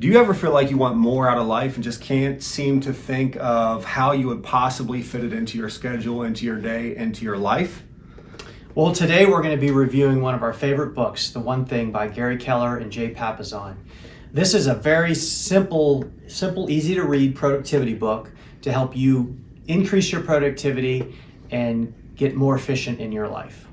Do you ever feel like you want more out of life and just can't seem to think of how you would possibly fit it into your schedule, into your day, into your life? Well, today we're going to be reviewing one of our favorite books, The One Thing by Gary Keller and Papasan. This is a very simple, easy to read productivity book to help you increase your productivity and get more efficient in your life.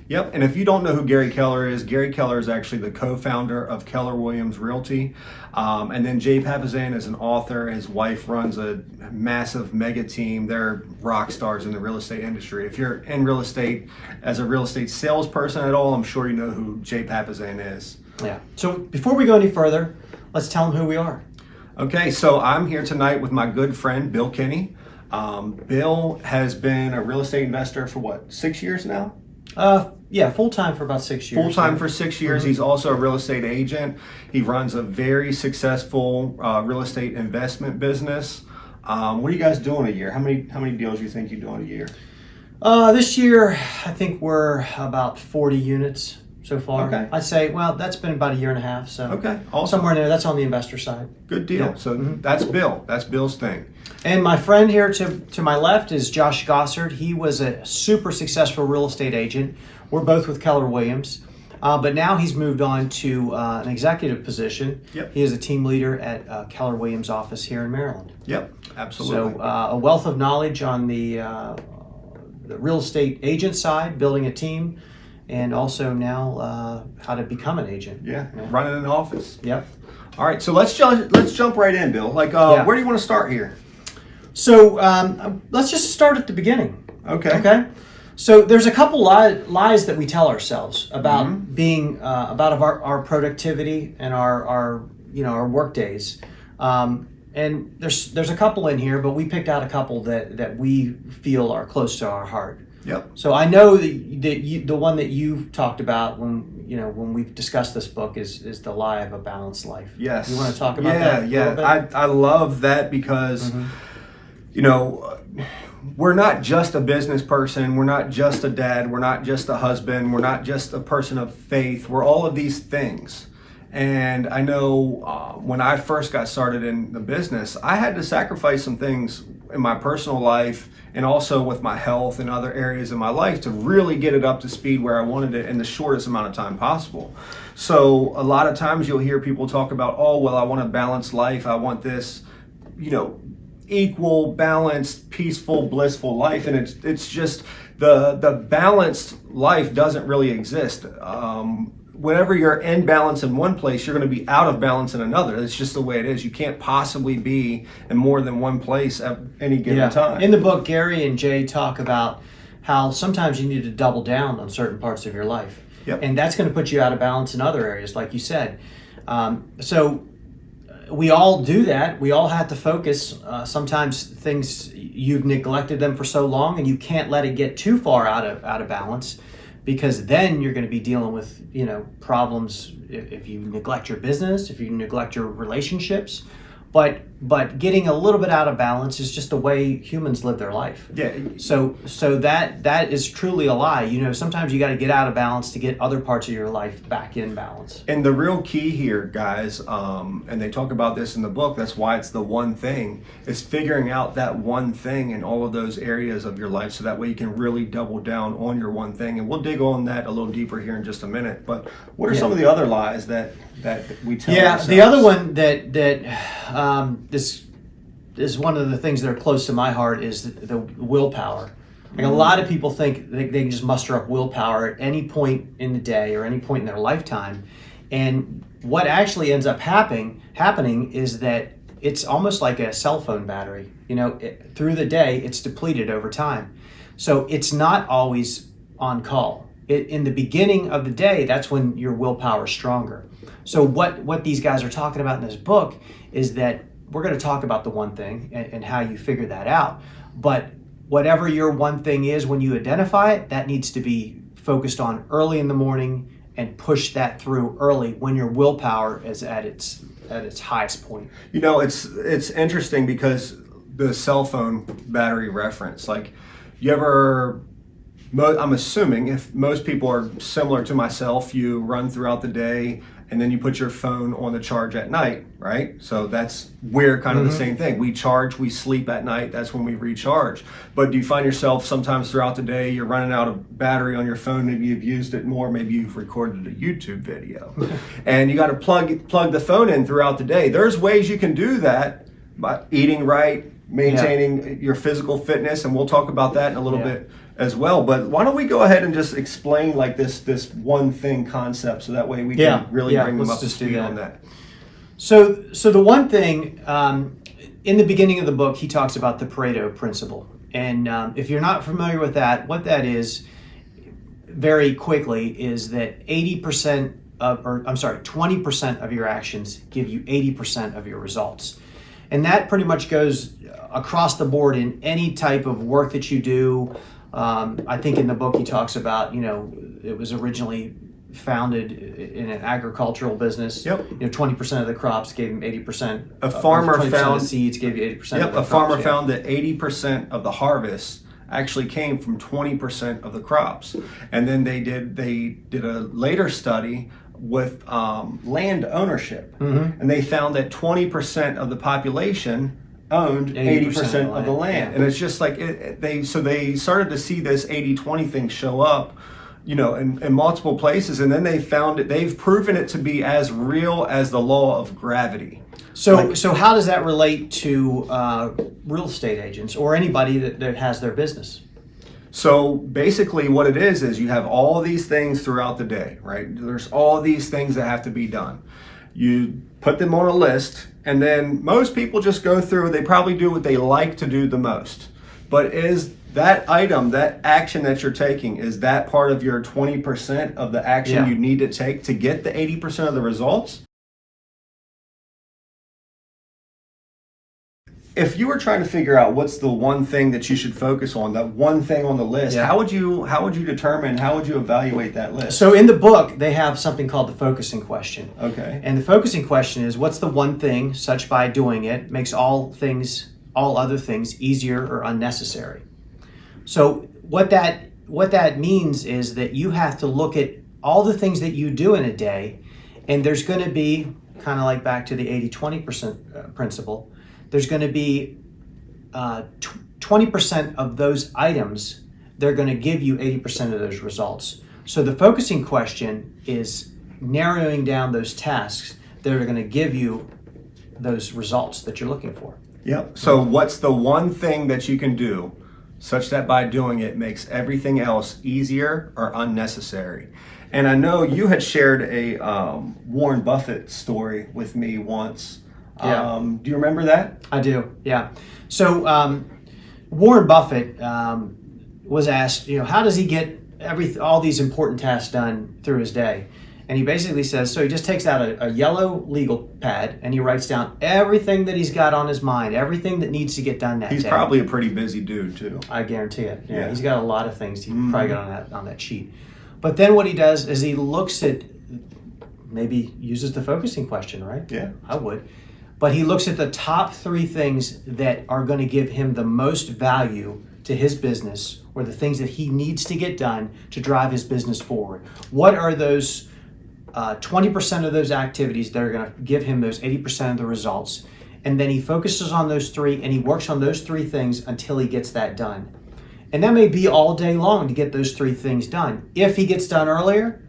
Yep, and if you don't know who Gary Keller is actually the co-founder of Keller Williams Realty. And then Papasan is an author. His wife runs a massive mega team. They're rock stars in the real estate industry. If you're in real estate as a real estate salesperson at all, I'm sure you know who Papasan is. Yeah. So before we go any further, let's tell them who we are. Okay, so I'm here tonight with my good friend, Bill Kinney. Bill has been a real estate investor for 6 years now? Yeah, full-time for about 6 years. Full-time for 6 years. Mm-hmm. He's also a real estate agent. He runs a very successful real estate investment business. What are you guys doing a year? How many deals do you think you're doing a year? This year, I think we're about 40 units so far. Okay. I'd say, well, that's been about a year and a half. So okay, awesome. Somewhere in there, that's on the investor side. Good deal. Yeah. So that's Bill. That's Bill's thing. And my friend here to my left is Josh Gossard. He was a super successful real estate agent. We're both with Keller Williams. But now he's moved on to an executive position. Yep. He is a team leader at Keller Williams' office here in Maryland. Yep, absolutely. So a wealth of knowledge on the real estate agent side, building a team, and also now how to become an agent. Yeah, running an office. Yep. All right, so let's jump right in, Bill. Where do you want to start here? So let's just start at the beginning. Okay. Okay. So there's a couple lies that we tell ourselves about being about our productivity and our work days. And there's a couple in here, but we picked out a couple that we feel are close to our heart. Yep. So I know that the one that you talked about when we've discussed this book is the lie of a balanced life. Yes. You want to talk about that? Yeah. I love that because we're not just a business person. We're not just a dad. We're not just a husband. We're not just a person of faith. We're all of these things. And I know when I first got started in the business, I had to sacrifice some things in my personal life and also with my health and other areas of my life to really get it up to speed where I wanted it in the shortest amount of time possible. So a lot of times you'll hear people talk about, oh, well, I want a balanced life. I want this, equal, balanced, peaceful, blissful life. And it's just the balanced life doesn't really exist. Whenever you're in balance in one place, you're going to be out of balance in another. It's just the way it is. You can't possibly be in more than one place at any given time. In the book, Gary and Jay talk about how sometimes you need to double down on certain parts of your life. Yep. And that's going to put you out of balance in other areas, like you said. So we all do that. We all have to focus. Sometimes things, you've neglected them for so long and you can't let it get too far out of balance, because then you're going to be dealing with problems if you neglect your business, if you neglect your relationships. But getting a little bit out of balance is just the way humans live their life. Yeah. So that is truly a lie. Sometimes you got to get out of balance to get other parts of your life back in balance. And the real key here, guys, and they talk about this in the book, that's why it's the one thing, is figuring out that one thing in all of those areas of your life so that way you can really double down on your one thing. And we'll dig on that a little deeper here in just a minute. But what are some of the other lies that we tell ourselves? The other one that this is one of the things that are close to my heart is the willpower. Like a lot of people think they can just muster up willpower at any point in the day or any point in their lifetime. And what actually ends up happening is that it's almost like a cell phone battery. Through the day, it's depleted over time. So it's not always on call. In the beginning of the day, that's when your willpower is stronger. So what these guys are talking about in this book is that we're going to talk about the one thing and how you figure that out. But whatever your one thing is, when you identify it, that needs to be focused on early in the morning and push that through early when your willpower is at its highest point. It's interesting because the cell phone battery reference, like, you ever I'm assuming if most people are similar to myself, you run throughout the day and then you put your phone on the charge at night, right? So we're kind of the same thing. We charge, we sleep at night, that's when we recharge. But do you find yourself sometimes throughout the day, you're running out of battery on your phone, maybe you've used it more, maybe you've recorded a YouTube video, and you got to plug the phone in throughout the day. There's ways you can do that by eating right, maintaining your physical fitness, and we'll talk about that in a little bit as well. But why don't we go ahead and just explain like this one thing concept, so that way we can really bring them up to speed on that. So the one thing, in the beginning of the book, he talks about the Pareto Principle. And if you're not familiar with that, what that is, very quickly, is that 20% of your actions give you 80% of your results. And that pretty much goes across the board in any type of work that you do. I think in the book he talks about, it was originally founded in an agricultural business. 20% of the crops gave him 80%. A farmer 20% found of the seeds gave you 80%. A farmer found that 80% of the harvest actually came from 20% of the crops. And then they did a later study with land ownership, and they found that 20% of the population owned 80% of the land. And it's just like they started to see this 80-20 thing show up, in multiple places, and then they found it. They've proven it to be as real as the law of gravity. So how does that relate to real estate agents or anybody that has their business? So basically what it is you have all these things throughout the day, right? There's all these things that have to be done. You put them on a list, and then most people just go through, they probably do what they like to do the most. But is that item, that action that you're taking, is that part of your 20% of the action you need to take to get the 80% of the results? If you were trying to figure out what's the one thing that you should focus on, that one thing on the list, how would you evaluate that list? So in the book, they have something called the focusing question. Okay. And the focusing question is, what's the one thing, such by doing it, makes all other things easier or unnecessary? So what that means is that you have to look at all the things that you do in a day, and there's going to be, kind of like back to the 80-20% principle, there's going to be 20% of those items, they're going to give you 80% of those results. So the focusing question is narrowing down those tasks that are going to give you those results that you're looking for. Yep. So what's the one thing that you can do such that by doing it makes everything else easier or unnecessary? And I know you had shared a Warren Buffett story with me once. Do you remember that? I do, yeah. So Warren Buffett was asked, how does he get all these important tasks done through his day? And he basically says, so he just takes out a yellow legal pad and he writes down everything that he's got on his mind, everything that needs to get done that day. He's probably a pretty busy dude too. I guarantee it. Yeah. He's got a lot of things he probably got on that sheet. But then what he does is he looks at, maybe uses the focusing question, right? Yeah. I would. But he looks at the top 3 things that are going to give him the most value to his business, or the things that he needs to get done to drive his business forward. What are those 20% of those activities that are going to give him those 80% of the results? And then he focuses on those 3 and he works on those 3 things until he gets that done. And that may be all day long to get those 3 things done. If he gets done earlier,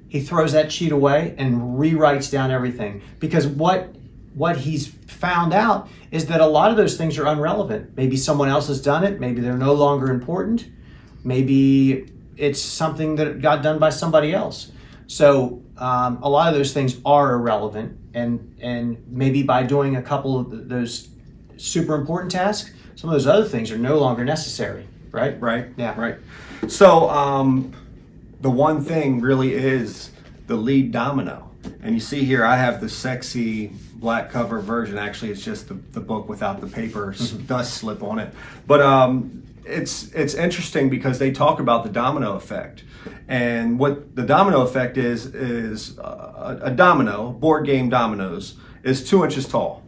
he throws that sheet away and rewrites down everything. Because what he's found out is that a lot of those things are irrelevant. Maybe someone else has done it. Maybe they're no longer important. Maybe it's something that got done by somebody else. So a lot of those things are irrelevant. And maybe by doing a couple of those super important tasks, some of those other things are no longer necessary, right? Right. Yeah. Right. So the one thing really is the lead domino. And you see here, I have the sexy black cover version. Actually, it's just the book without the paper dust slip on it. But it's interesting because they talk about the domino effect. And what the domino effect is a domino, board game dominoes, is 2 inches tall.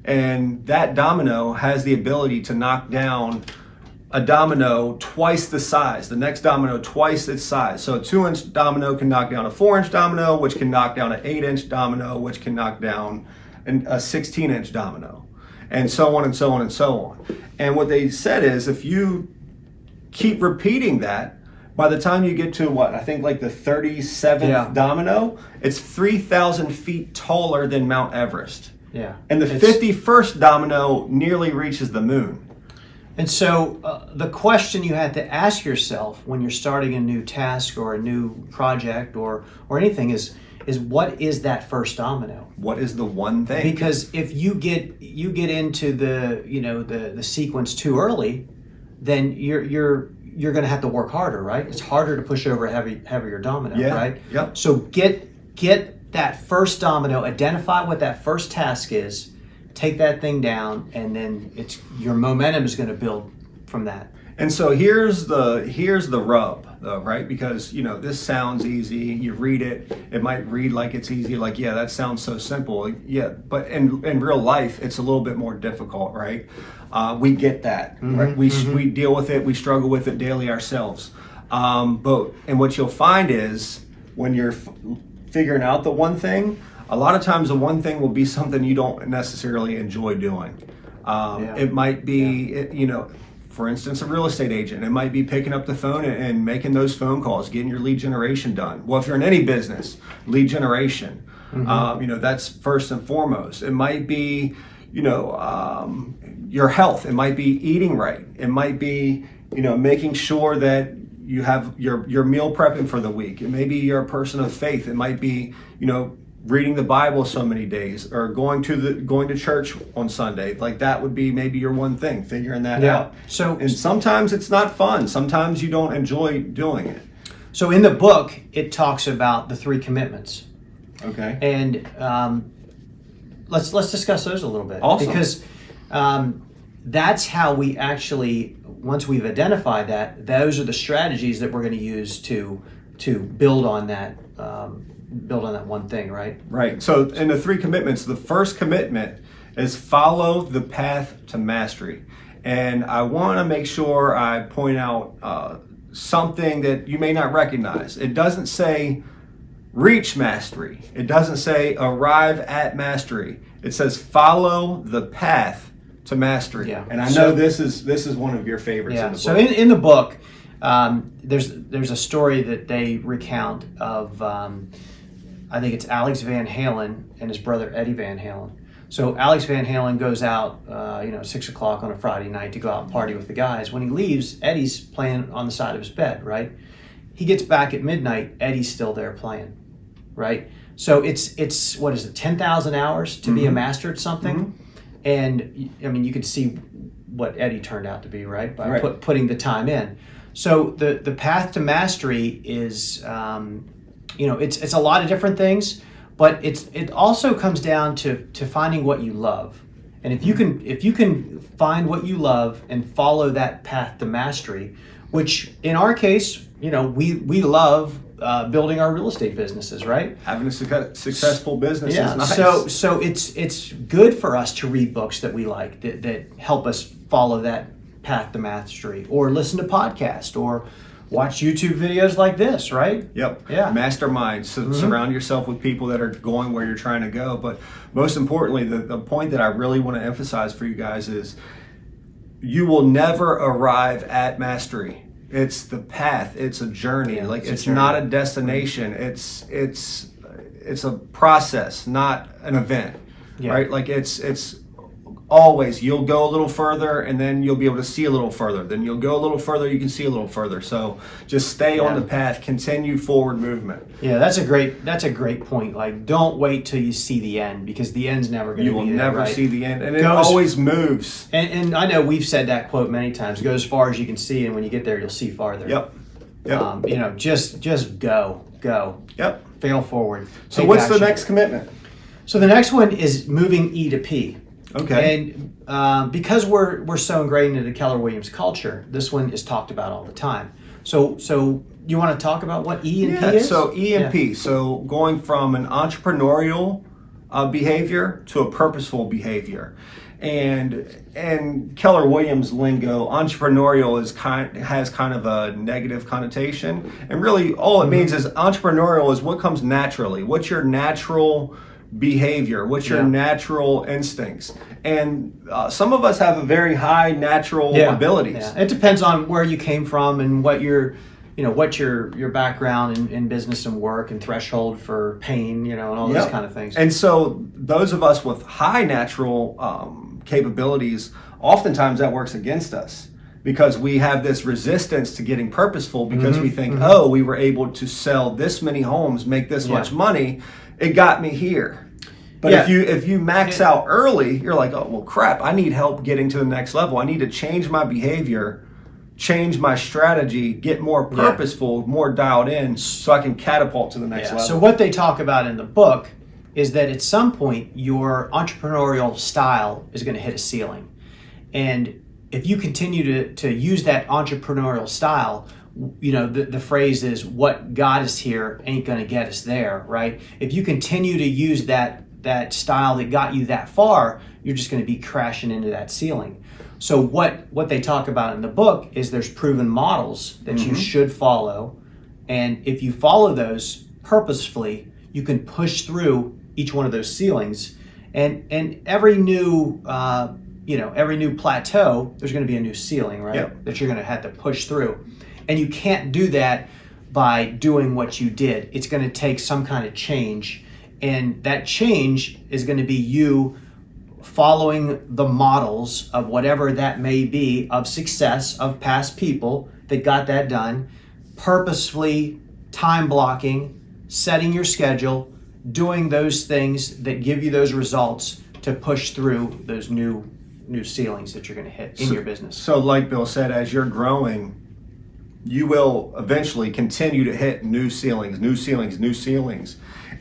And that domino has the ability to knock down a domino twice the size, the next domino twice its size. So a 2-inch domino can knock down a 4-inch domino, which can knock down an 8-inch domino, which can knock down a 16-inch domino, and so on and so on and so on. And what they said is, if you keep repeating that, by the time you get to what I think like the 37th domino, it's 3,000 feet taller than Mount Everest. Yeah. And the 51st domino nearly reaches the moon. And so the question you had to ask yourself when you're starting a new task or a new project or anything is what is that first domino? What is the one thing? Because if you get into the sequence too early, then you're going to have to work harder, right? It's harder to push over a heavier domino, right? Yep. So get that first domino, identify what that first task is, take that thing down, and then your momentum is going to build from that. And so here's the rub, though, right? Because this sounds easy. You read it, it might read like it's easy, like that sounds so simple. Yeah, but in real life, it's a little bit more difficult, right? We get that, right? We deal with it, we struggle with it daily ourselves. And what you'll find is when you're figuring out the one thing, a lot of times the one thing will be something you don't necessarily enjoy doing. It might be, for instance, a real estate agent. It might be picking up the phone and making those phone calls, getting your lead generation done. Well, if you're in any business, lead generation, that's first and foremost. It might be, your health. It might be eating right. It might be, making sure that you have your meal prepping for the week. It may be you're a person of faith. It might be, reading the Bible so many days, or going to church on Sunday. Like that would be maybe your one thing, figuring that out. And sometimes it's not fun. Sometimes you don't enjoy doing it. So in the book, it talks about the 3 commitments. Okay. And let's discuss those a little bit. Awesome. Because that's how we actually, once we've identified that, those are the strategies that we're going to use to build on that. Build on that one thing, right? Right. So in the 3 commitments, the first commitment is follow the path to mastery. And I want to make sure I point out something that you may not recognize. It doesn't say reach mastery. It doesn't say arrive at mastery. It says follow the path to mastery. Yeah. And I know this is one of your favorites in the book. So in the book, there's a story that they recount of I think it's Alex Van Halen and his brother Eddie Van Halen. So Alex Van Halen goes out 6 o'clock on a Friday night to go out and party with the guys. When he leaves, Eddie's playing on the side of his bed, right? He gets back at midnight, Eddie's still there playing, right? So it's what is it, 10,000 hours to be a master at something? And I mean, you can see what Eddie turned out to be, right? By putting the time in. So the path to mastery is, it's a lot of different things, but it also comes down to finding what you love. And if you can find what you love and follow that path to mastery, which in our case, we love building our real estate businesses, right? Having a successful business is nice. So it's good for us to read books that we like that help us follow that path to mastery, or listen to podcasts, or watch YouTube videos like this, right? Yep. Yeah. Masterminds. Surround yourself with people that are going where you're trying to go. But most importantly, the point that I really want to emphasize for you guys is you will never arrive at mastery. It's the path. It's a journey. It's not a destination. It's a process, not an event. Yeah. Right? Like it's always, you'll go a little further and then you'll be able to see a little further. Then you'll go a little further, you can see a little further. So just stay on the path, continue forward movement. Yeah, that's a great point. Like, don't wait till you see the end, because the end's never going to be there. You will never right? see the end, and it always moves. And I know we've said that quote many times. Go as far as you can see, and when you get there, you'll see farther. Yep. Just go. Yep. Fail forward. So what's the next commitment? So the next one is moving E to P. Okay. And because we're so ingrained into the Keller Williams culture, this one is talked about all the time. So you want to talk about what E and P is? So E and P. So going from an entrepreneurial behavior to a purposeful behavior. And Keller Williams lingo, entrepreneurial has kind of a negative connotation, and really all it means is entrepreneurial is what comes naturally. What's your natural behavior? What's your natural instincts? And some of us have a very high natural abilities. Yeah. It depends on where you came from and what your background in business and work and threshold for pain, and all those kind of things. And so those of us with high natural capabilities, oftentimes that works against us because we have this resistance to getting purposeful because we think, oh, we were able to sell this many homes, make this much money, it got me here. But if you max out early, you're like, oh, well, crap, I need help getting to the next level. I need to change my behavior, change my strategy, get more purposeful, more dialed in so I can catapult to the next level. So what they talk about in the book is that at some point your entrepreneurial style is going to hit a ceiling. And if you continue to use that entrepreneurial style, the phrase is what got us here ain't going to get us there, right? If you continue to use that style that got you that far, you're just going to be crashing into that ceiling. So what they talk about in the book is there's proven models that you should follow. And if you follow those purposefully, you can push through each one of those ceilings. And every new plateau, there's going to be a new ceiling, right? That you're going to have to push through. And you can't do that by doing what you did. It's going to take some kind of change. And that change is going to be you following the models of whatever that may be of success of past people that got that done, purposefully time blocking, setting your schedule, doing those things that give you those results to push through those new ceilings that you're going to hit in your business. So like Bill said, as you're growing, you will eventually continue to hit new ceilings.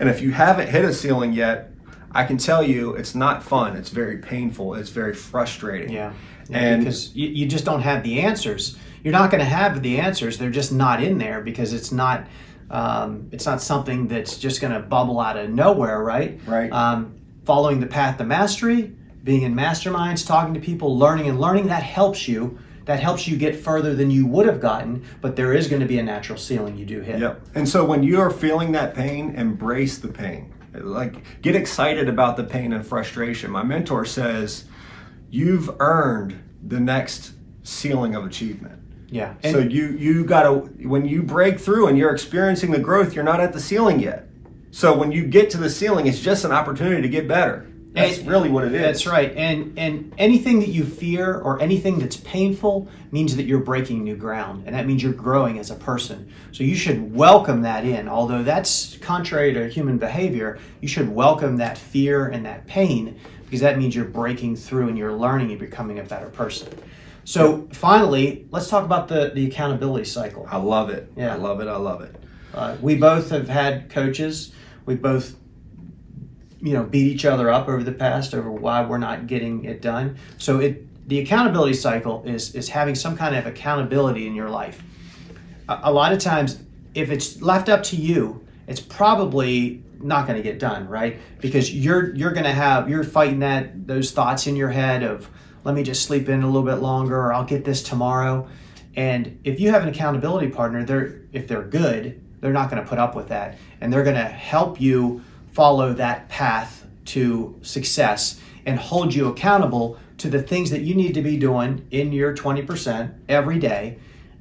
And if you haven't hit a ceiling yet, I can tell you it's not fun. It's very painful. It's very frustrating. Yeah, because you just don't have the answers. You're not going to have the answers. They're just not in there because it's not something that's just going to bubble out of nowhere, right? Right. Following the path to mastery, being in masterminds, talking to people, learning, that helps you. That helps you get further than you would have gotten, but there is going to be a natural ceiling you do hit. Yep. And so when you are feeling that pain, embrace the pain. Like, get excited about the pain and frustration. My mentor says, you've earned the next ceiling of achievement. Yeah. So you gotta, when you break through and you're experiencing the growth, you're not at the ceiling yet. So when you get to the ceiling, it's just an opportunity to get better. That's really what it is. That's right. And anything that you fear or anything that's painful means that you're breaking new ground. And that means you're growing as a person. So you should welcome that in. Although that's contrary to human behavior, you should welcome that fear and that pain because that means you're breaking through and you're learning and becoming a better person. So finally, let's talk about the accountability cycle. I love it. Yeah. I love it. We both have had coaches. We both beat each other up over the past over why we're not getting it done. So the accountability cycle is having some kind of accountability in your life. A lot of times, if it's left up to you, it's probably not going to get done, right? Because you're fighting those thoughts in your head of, let me just sleep in a little bit longer, or I'll get this tomorrow. And if you have an accountability partner, if they're good, they're not going to put up with that, and they're going to help you follow that path to success and hold you accountable to the things that you need to be doing in your 20% every day.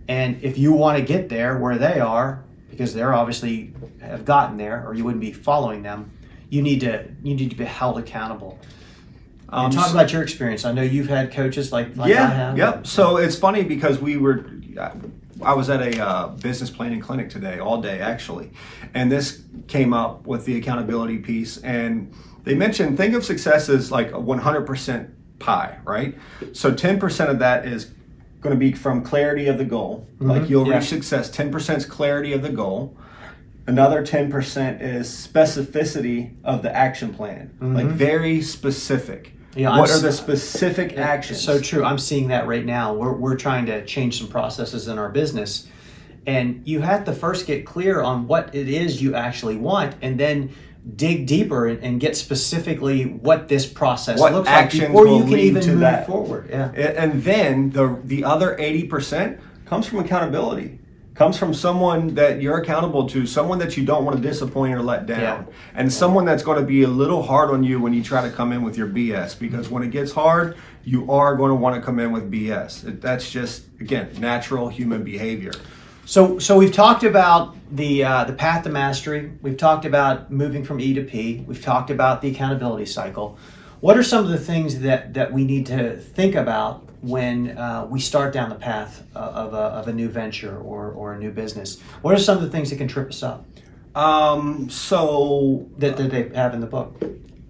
And if you want to get there where they are, because they're obviously have gotten there or you wouldn't be following them, you need to be held accountable. Talk about your experience. I know you've had coaches like I have. Yep. So it's funny because I was at a business planning clinic today, all day actually, and this came up with the accountability piece. And they mentioned, think of success as like a 100% pie, right? So 10% of that is going to be from clarity of the goal. Like you'll reach success. 10% is clarity of the goal. Another 10% is specificity of the action plan, like very specific. Yeah, what are the specific actions? So true. I'm seeing that right now. We're trying to change some processes in our business. And you have to first get clear on what it is you actually want. And then dig deeper and get specifically what this process What looks like actions before will you can lead even to move that. forward. Yeah. And then the other 80% comes from accountability. Comes from someone that you're accountable to, someone that you don't want to disappoint or let down, and someone that's going to be a little hard on you when you try to come in with your BS. Because when it gets hard, you are going to want to come in with BS. That's just, again, natural human behavior. So we've talked about the path to mastery. We've talked about moving from E to P. We've talked about the accountability cycle. What are some of the things that we need to think about when we start down the path of a new venture or a new business? What are some of the things that can trip us up? So that they have in the book.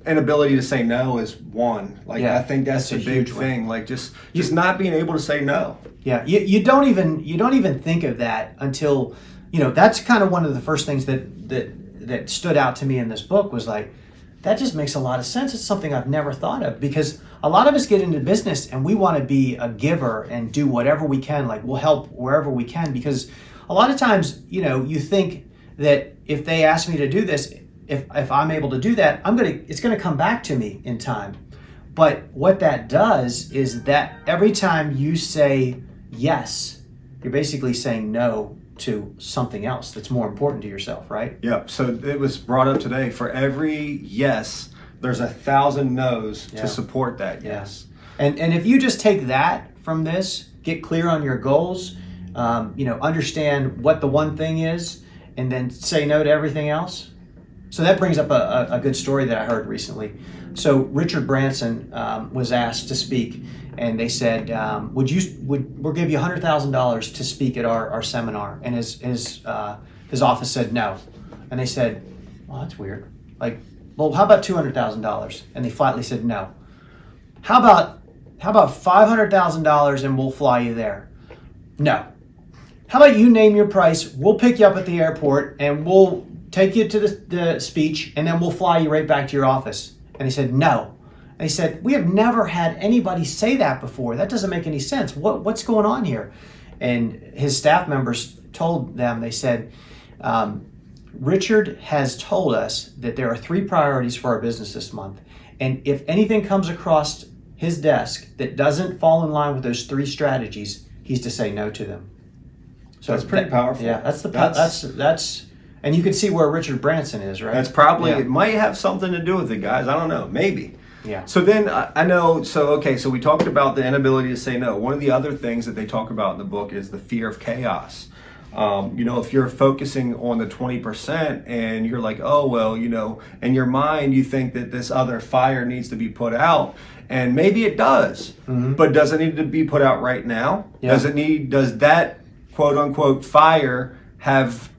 An ability to say no is one. Like, Yeah, I think that's a big thing. Like just not being able to say no. Yeah, you don't even think of that until, that's kind of one of the first things that stood out to me in this book was like, that just makes a lot of sense. It's something I've never thought of, because a lot of us get into business and we want to be a giver and do whatever we can. Like, we'll help wherever we can, because a lot of times, you think that if they ask me to do this, if I'm able to do that, it's gonna come back to me in time. But what that does is that every time you say yes, you're basically saying no to something else that's more important to yourself, right? Yep. So it was brought up today. For every yes, there's 1,000 no's to support that yes. And if you just take that from this, get clear on your goals, understand what the one thing is, and then say no to everything else. So that brings up a good story that I heard recently. So Richard Branson was asked to speak, and they said, we'll give you $100,000 to speak at our seminar. And his office said no. And they said, well, that's weird. Like, well, how about $200,000? And they flatly said no. How about $500,000 and we'll fly you there? No. How about you name your price? We'll pick you up at the airport and we'll take you to the speech, and then we'll fly you right back to your office. And he said, no. And he said, we have never had anybody say that before. That doesn't make any sense. What's going on here? And his staff members told them, they said, Richard has told us that there are 3 priorities for our business this month. And if anything comes across his desk that doesn't fall in line with those 3 strategies, he's to say no to them. So that's pretty powerful. Yeah, that's and you can see where Richard Branson is, right? That's probably, it might have something to do with it, guys. I don't know, maybe. Yeah. So then I know, so we talked about the inability to say no. One of the other things that they talk about in the book is the fear of chaos. If you're focusing on the 20% and you're like, oh, well, in your mind, you think that this other fire needs to be put out, and maybe it does, but does it need to be put out right now? Yeah. Does that quote unquote fire have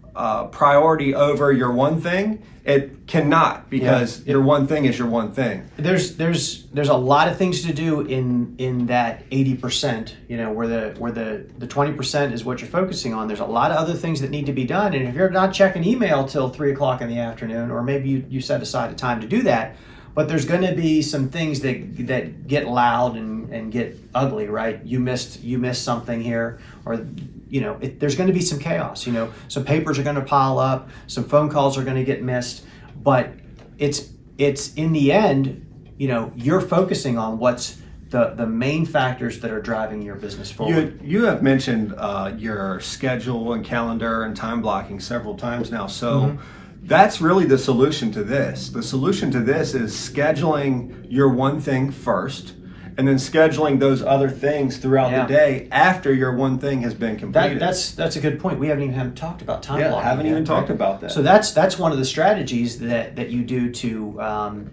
priority over your one thing? It cannot, because your one thing is your one thing. There's a lot of things to do in that 80%, where the 20% is what you're focusing on. There's a lot of other things that need to be done, and if you're not checking email till 3:00 in the afternoon, or maybe you set aside a time to do that, but there's going to be some things that get loud and get ugly, right? You missed something here, or there's going to be some chaos. Some papers are going to pile up, some phone calls are going to get missed, but it's in the end, you're focusing on what's the main factors that are driving your business forward. You have mentioned your schedule and calendar and time blocking several times now, so. That's really the solution to this. The solution to this is scheduling your one thing first, and then scheduling those other things throughout the day after your one thing has been completed. That's a good point. We haven't even talked about time blocking. Haven't even talked about that. So that's one of the strategies that you do to,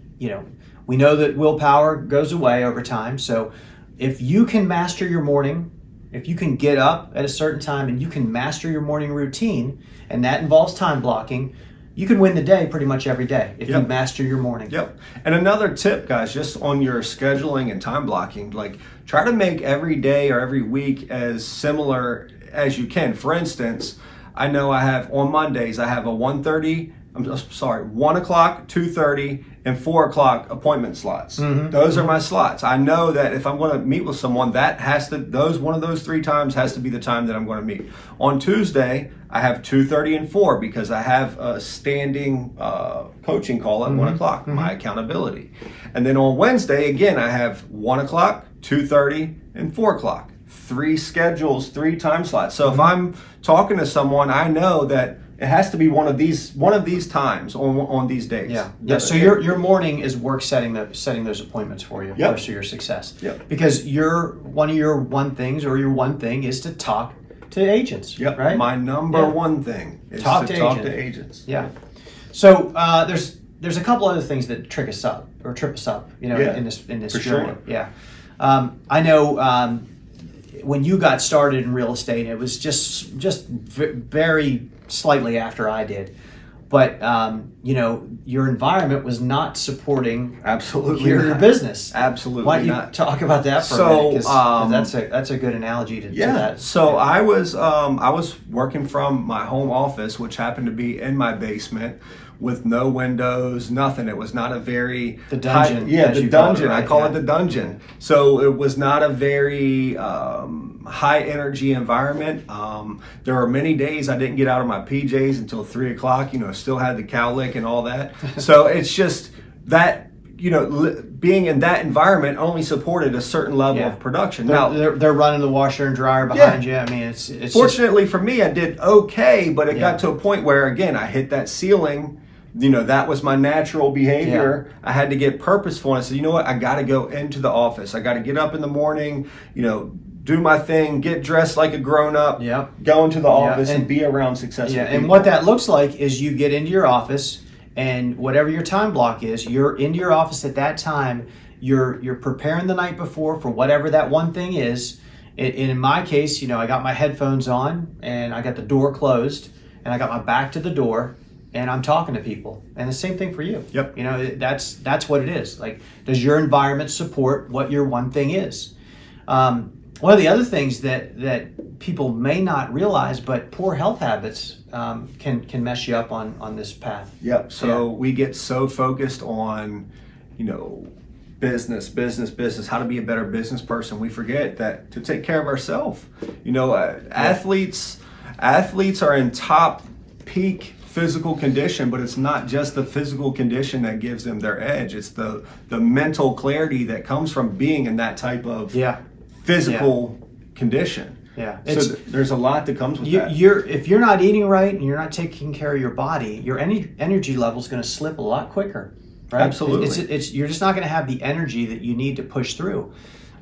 we know that willpower goes away over time. So if you can master your morning, if you can get up at a certain time and you can master your morning routine, and that involves time blocking, you can win the day pretty much every day if you master your morning. Yep. And another tip, guys, just on your scheduling and time blocking, like try to make every day or every week as similar as you can. For instance, I know I have on Mondays, I have a 1 o'clock, 2:30, and 4 o'clock appointment slots. Those are my slots. I know that if I'm going to meet with someone, one of those 3 times has to be the time that I'm going to meet. On Tuesday, I have 2:30 and 4 because I have a standing coaching call at 1 o'clock, my accountability. And then on Wednesday, again, I have 1 o'clock, 2:30, and 4 o'clock. 3 schedules, 3 time slots. So if I'm talking to someone, I know that it has to be one of these times on these days. Yeah. So your morning is work setting those appointments for you Yep. for your success. Yep. Because one of your one thing is to talk to agents. Yep. Right. My number one thing is Talk to to talk agents. to agents. Yeah. So there's a couple other things that trip us up, in this For journey. sure. Yeah. I know when you got started in real estate, it was just very slightly after I did, but your environment was not supporting Absolutely your not. business. Absolutely Why don't you not. talk about that for a minute? 'Cause that's a good analogy to that. So I was working from my home office, which happened to be in my basement, with no windows, nothing. It was not a very The dungeon, High, as the you call it, dungeon. right? I call Yeah. it the dungeon. So it was not a very high energy environment. There were many days I didn't get out of my PJs until 3 o'clock. Still had the cowlick and all that. So it's just that. Being in that environment only supported a certain level of production. They're running the washer and dryer behind you. I mean, it's fortunately for me, I did okay, but it got to a point where, again, I hit that ceiling. That was my natural behavior. I had to get purposeful. And I said, you know what? I got to go into the office. I got to get up in the morning, do my thing, get dressed like a grown-up, go into the office and be around successful people. And what that looks like is you get into your office, and whatever your time block is, you're into your office at that time. You're preparing the night before for whatever that one thing is. In my case, I got my headphones on and I got the door closed and I got my back to the door and I'm talking to people. And the same thing for you. Yep. That's what it is. Like, does your environment support what your one thing is? One of the other things that people may not realize, but poor health habits can mess you up on this path. Yep. So we get so focused on, business, how to be a better business person. We forget that to take care of ourselves. Athletes are in top peak physical condition, but it's not just the physical condition that gives them their edge. It's the mental clarity that comes from being in that type of physical condition. Yeah. So there's a lot that comes with that. If you're not eating right and you're not taking care of your body, your energy level is going to slip a lot quicker. Right? Absolutely. You're just not going to have the energy that you need to push through.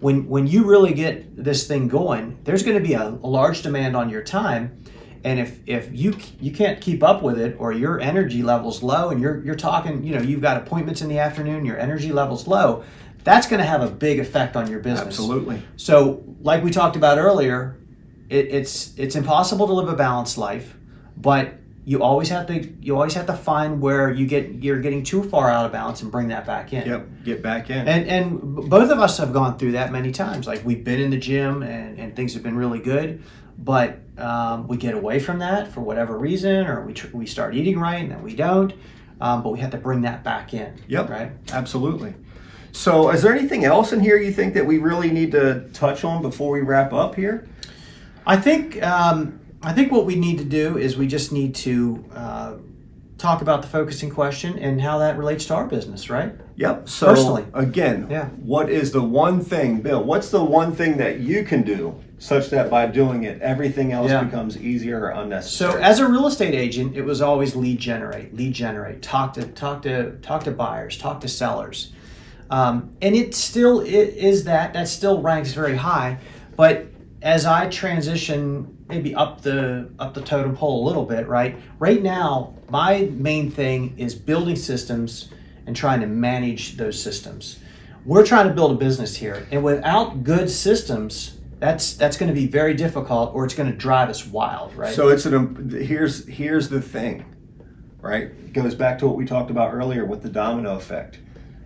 When you really get this thing going, there's going to be a large demand on your time. And if you can't keep up with it, or your energy level's low, and you're talking, you've got appointments in the afternoon, your energy level's low, that's going to have a big effect on your business. Absolutely. So, like we talked about earlier, it's impossible to live a balanced life, but you always have to find where you're getting too far out of balance and bring that back in. Yep, get back in. And both of us have gone through that many times. Like, we've been in the gym and things have been really good, but we get away from that for whatever reason, or we start eating right and then we don't. But we have to bring that back in. Yep. Right. Absolutely. So, is there anything else in here you think that we really need to touch on before we wrap up here? I think what we need to do is we just need to talk about the focusing question and how that relates to our business, right? Yep. So Personally. Again, what is the one thing, Bill? What's the one thing that you can do such that by doing it, everything else becomes easier or unnecessary? So, as a real estate agent, it was always lead generate, talk to buyers, talk to sellers, and it still ranks very high, but as I transition maybe up the totem pole a little bit, right now, my main thing is building systems and trying to manage those systems. We're trying to build a business here, and without good systems, that's going to be very difficult, or it's going to drive us wild, right? So here's the thing, right? It goes back to what we talked about earlier with the domino effect.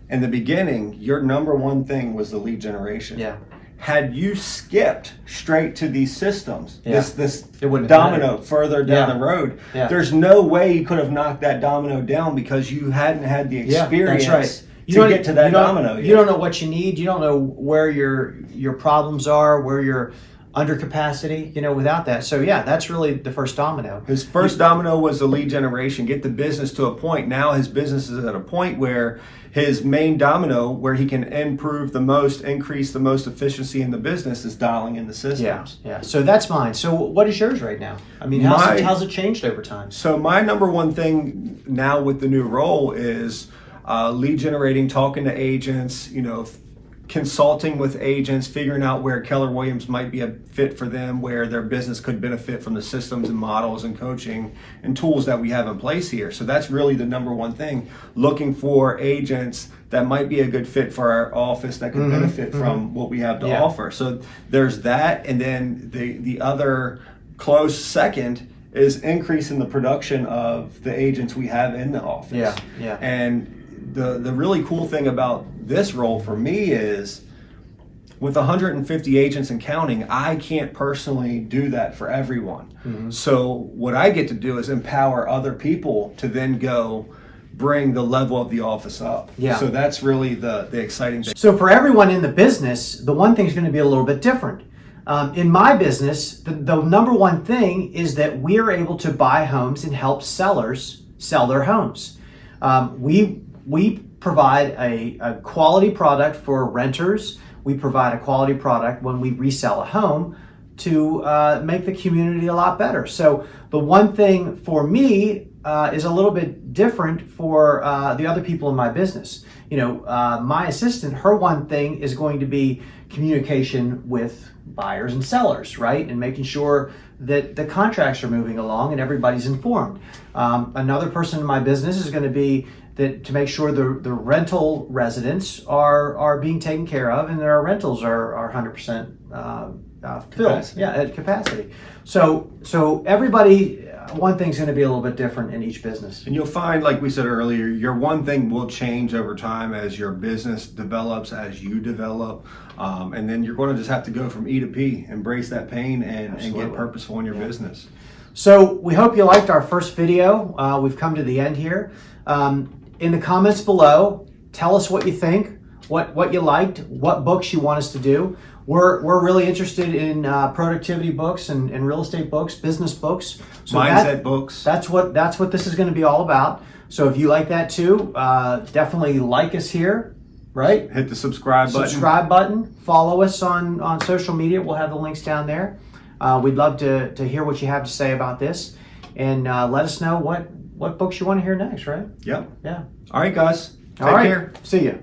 In the beginning, your number one thing was the lead generation. Yeah. Had you skipped straight to these systems, this It wouldn't domino further down the road, there's no way you could have knocked that domino down because you hadn't had the experience to get to that domino yet. You don't know what you need. You don't know where your problems are, where your under capacity, without that. So yeah, that's really the first domino. His first domino was the lead generation, get the business to a point. Now his business is at a point where his main domino, where he can improve the most, increase the most efficiency in the business, is dialing in the systems. Yeah. So that's mine. So what is yours right now? I mean, how's it changed over time? So my number one thing now with the new role is lead generating, talking to agents, consulting with agents, figuring out where Keller Williams might be a fit for them, where their business could benefit from the systems and models and coaching and tools that we have in place here. So that's really the number one thing, looking for agents that might be a good fit for our office that could benefit from what we have to offer. So there's that, and then the other close second is increasing the production of the agents we have in the office. Yeah. And the really cool thing about this role for me is, with 150 agents and counting, I can't personally do that for everyone. So what I get to do is empower other people to then go bring the level of the office up. So that's really the exciting thing. So for everyone in the business, the one thing is going to be a little bit different. In my business, the number one thing is that we are able to buy homes and help sellers sell their homes. We provide a quality product for renters. We provide a quality product when we resell a home to make the community a lot better. So the one thing for me is a little bit different for the other people in my business. My assistant, her one thing is going to be communication with buyers and sellers, right? And making sure that the contracts are moving along and everybody's informed. Another person in my business is going to be to make sure the rental residents are being taken care of and their rentals are 100% filled. At capacity. So everybody, one thing's going to be a little bit different in each business. And you'll find, like we said earlier, your one thing will change over time as your business develops, as you develop. And then you're going to just have to go from E to P, embrace that pain and get purposeful in your business. So we hope you liked our first video. We've come to the end here. In the comments below, tell us what you think, what you liked, what books you want us to do. We're really interested in productivity books and real estate books, business books. So mindset books. That's what this is going to be all about. So if you like that too, definitely like us here, right? Hit the subscribe button. Follow us on social media. We'll have the links down there. We'd love to hear what you have to say about this, and let us know what books you want to hear next, right? Yep. Yeah. All right, guys. Take care. See ya.